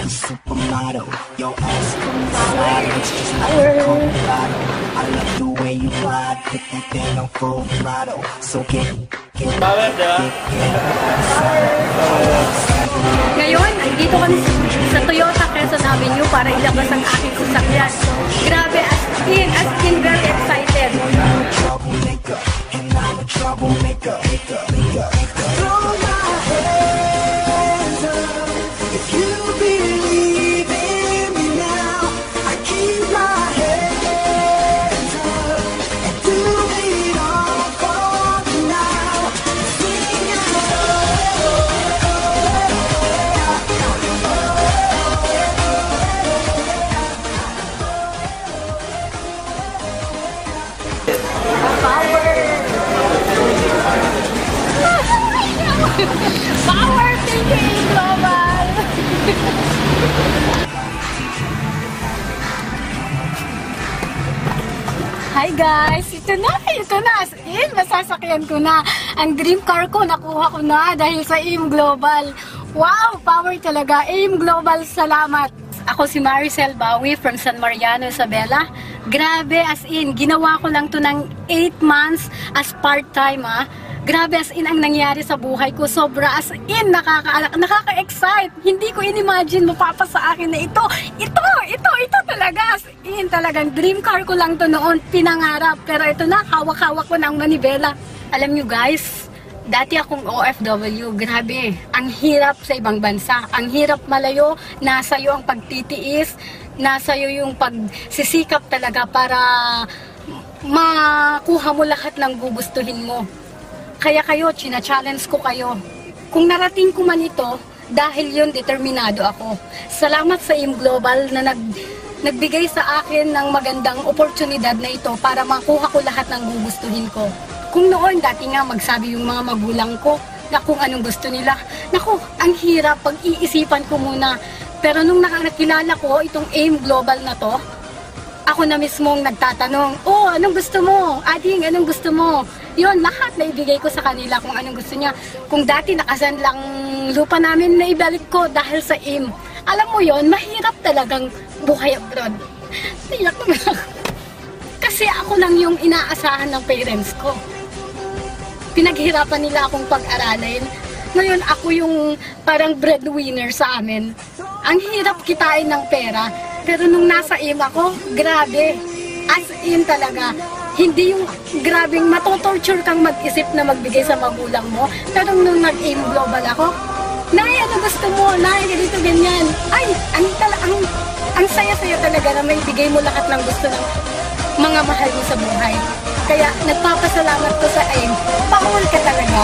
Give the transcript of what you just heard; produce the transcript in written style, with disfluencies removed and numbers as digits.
Supermodel, your ass from the side, it's just like a Colorado. I love the way you ride, put that thing on full throttle. So get Ngayon, dito kami sa Toyota Quezon Avenue para ilabas ang aking sasakyan. Grabe, as in very excited. troublemaker, and I'm a troublemaker. Throw my hands up if you believe in me now. I keep my hands up and do it all for me now. Sing Power thinking global! Hi guys! Ito na! As in, masasakyan ko na. Ang dream car ko, nakuha ko na dahil sa AIM Global. Wow! Power talaga. AIM Global, salamat! Ako si Maricel Bawi from San Mariano, Isabela. Grabe, as in, ginawa ko lang to ng 8 months as part-time, ha. Grabe, as in, ang nangyari sa buhay ko. Sobra, as in, nakaka-excite. Hindi ko in-imagine mapapa sa akin na ito talaga. As in, talagang dream car ko lang to noon, pinangarap. Pero ito na, hawak-hawak ko ng manibela. Alam nyo guys, dati akong OFW, grabe, ang hirap sa ibang bansa. Ang hirap malayo, nasa iyo ang pagtitiis, nasa iyo yung pagsisikap talaga para makuha mo lahat ng gugustuhin mo. Kaya kayo, china-challenge ko kayo. Kung narating ko man ito, dahil yun, determinado ako. Salamat sa AIM Global na nagbigay sa akin ng magandang oportunidad na ito para makuha ko lahat ng gugustuhin ko. Kung noon, dati nga magsabi yung mga magulang ko na kung anong gusto nila. Naku, ang hirap, pag-iisipan ko muna. Pero nung nakilala ko itong AIM Global na to, ako na mismong nagtatanong, oh, anong gusto mo? Ading, anong gusto mo? Yun, lahat na ibigay ko sa kanila kung anong gusto niya. Kung dati nakasan lang lupa namin, na ibalik ko dahil sa AIM. Alam mo yon, mahirap talagang buhay abroad. Tiyak na. Kasi ako lang yung inaasahan ng parents ko. Pinaghirapan nila akong pag-aralin. Ngayon, ako yung parang breadwinner sa amin. Ang hirap kitain ng pera. Pero nung nasa AIM ako, grabe. As in talaga. Hindi yung grabing matotorture kang mag-isip na magbigay sa magulang mo. Pero nung nag-AIM Global ako, Nay, ano gusto mo? Nay, ganito, ganyan. Ay, ang saya-saya talaga na may bigay mo lahat ng gusto ng mga mahal mo sa buhay. Kaya nagpapasalamat ko sa AIM. Power ka talaga.